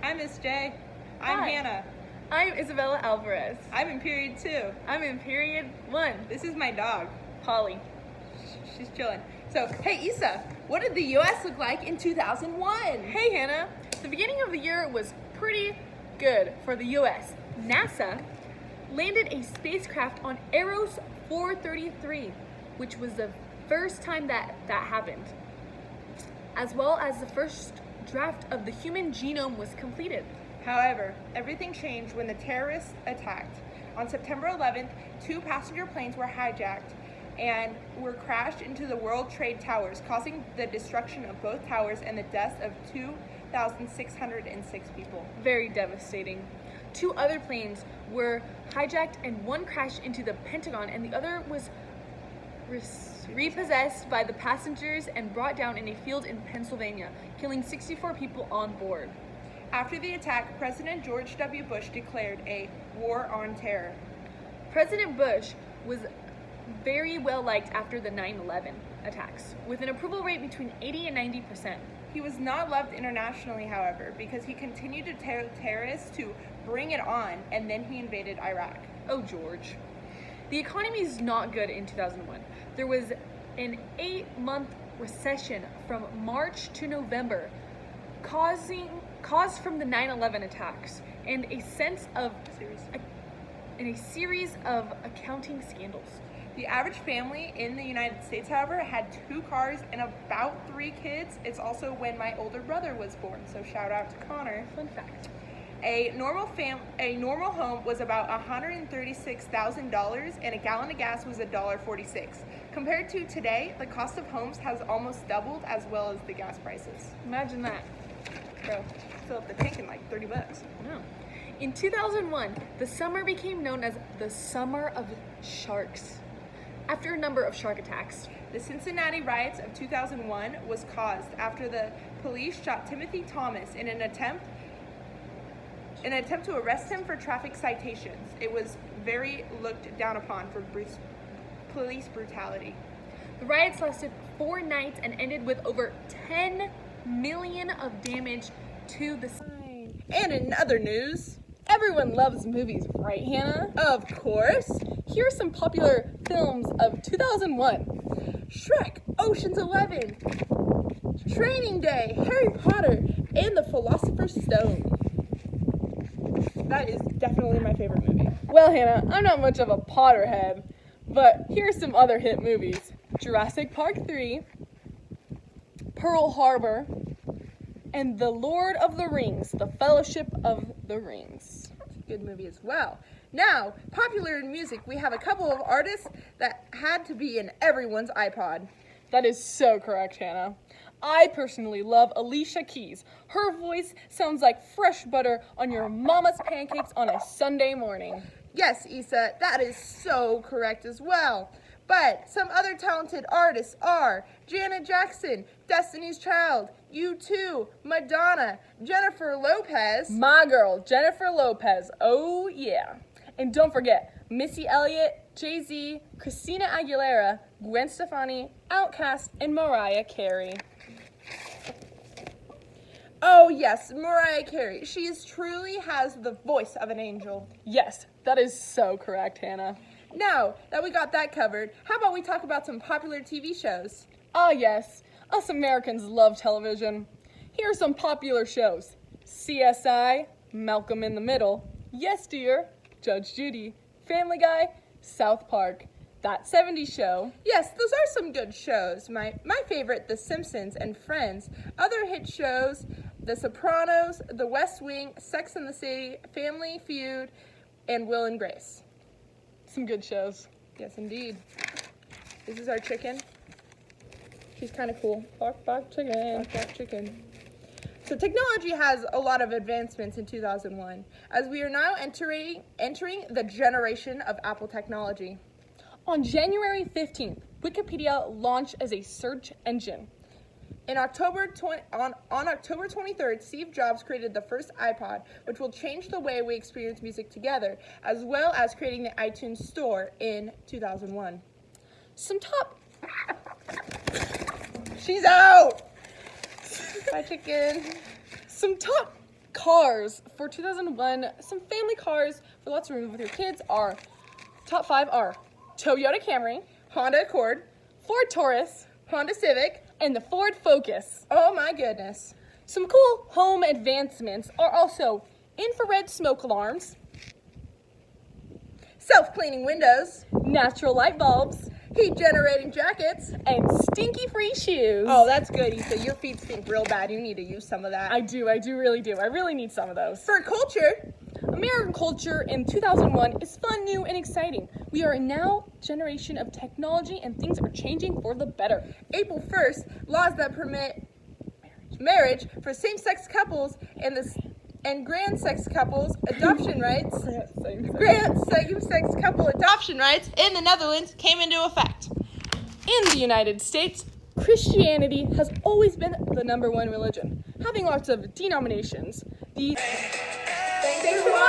Hi, Miss J. I'm Hi. Hannah. I'm Isabella Alvarez. I'm in period 2. I'm in period 1. This is my dog. Polly. She's chilling. So, hey, Issa, what did the U.S. look like in 2001? Hey, Hannah. The beginning of the year was pretty good for the U.S. NASA landed a spacecraft on Eros 433, which was the first time that happened, as well as the first draft of the human genome was completed. However, everything changed when the terrorists attacked. On September 11th, 2 passenger planes were hijacked and were crashed into the World Trade Towers, causing the destruction of both towers and the deaths of 2,606 people. Very devastating. 2 other planes were hijacked and one crashed into the Pentagon and the other was repossessed by the passengers and brought down in a field in Pennsylvania, killing 64 people on board. After the attack, President George W. Bush declared a war on terror. President Bush was very well liked after the 9/11 attacks, with an approval rate between 80 and 90%. He was not loved internationally, however, because he continued to tell terrorists to bring it on, and then he invaded Iraq. Oh, George. The economy is not good in 2001. There was an 8-month recession from March to November, caused from the 9/11 attacks and a series of accounting scandals. The average family in the United States, however, had 2 cars and about 3 kids. It's also when my older brother was born, so shout out to Connor. Fun fact. A normal home was about $136,000, and a gallon of gas was $1.46. Compared to today, the cost of homes has almost doubled, as well as the gas prices. Imagine that. Bro, fill up the tank in like $30. No. In 2001, the summer became known as the Summer of Sharks, after a number of shark attacks. The Cincinnati riots of 2001 was caused after the police shot Timothy Thomas in an attempt to arrest him for traffic citations. It was very looked down upon for police brutality. The riots lasted 4 nights and ended with over 10 million of damage to the sign. And in other news, Everyone loves movies, right, Hannah? of course, Here are some popular films of 2001. Shrek, Ocean's 11, Training Day, Harry Potter, and The Philosopher's Stone. That is definitely my favorite movie. Well, Hannah, I'm not much of a Potterhead, but here are some other hit movies. Jurassic Park 3, Pearl Harbor, and The Lord of the Rings, The Fellowship of the Rings. That's a good movie as well. Now, popular in music, we have a couple of artists that had to be in everyone's iPod. That is so correct, Hannah. I personally love Alicia Keys. Her voice sounds like fresh butter on your mama's pancakes on a Sunday morning. Yes, Issa, that is so correct as well. But some other talented artists are Janet Jackson, Destiny's Child, U2, Madonna, Jennifer Lopez. My girl, Jennifer Lopez. Oh, yeah. And don't forget, Missy Elliott, Jay-Z, Christina Aguilera, Gwen Stefani, Outkast, and Mariah Carey. Oh yes, Mariah Carey. She truly has the voice of an angel. Yes, that is so correct, Hannah. Now that we got that covered, how about we talk about some popular TV shows? Ah, yes. Us Americans love television. Here are some popular shows. CSI, Malcolm in the Middle, Yes Dear, Judge Judy, Family Guy, South Park, That 70s Show. Yes, those are some good shows. My favorite, The Simpsons and Friends. Other hit shows, The Sopranos, The West Wing, Sex and the City, Family Feud, and Will and Grace. Some good shows. Yes, indeed. This is our chicken. She's kind of cool. Bark, chicken. Bark, chicken. So technology has a lot of advancements in 2001, as we are now entering the generation of Apple technology. On January 15th, Wikipedia launched as a search engine. On October 23rd, Steve Jobs created the first iPod, which will change the way we experience music together, as well as creating the iTunes Store in 2001. She's out! Bye, chicken. Some top Cars for 2001. Some family cars for lots of room with your kids are top 5 are Toyota Camry, Honda Accord, Ford Taurus, Honda Civic, and the Ford Focus. Oh my goodness. Some cool home advancements are also infrared smoke alarms, self-cleaning windows, natural light bulbs, heat-generating jackets, and stinky-free shoes. Oh, that's good, Issa. Your feet stink real bad. You need to use some of that. I really do. I really need some of those. For culture, American culture in 2001 is fun, new, and exciting. We are a now generation of technology, and things are changing for the better. April 1st, laws that permit marriage for same-sex couples and grand-sex couples adoption rights. Same-sex couple adoption rights in the Netherlands came into effect. In the United States, Christianity has always been the #1 religion, having lots of denominations. Thanks for watching.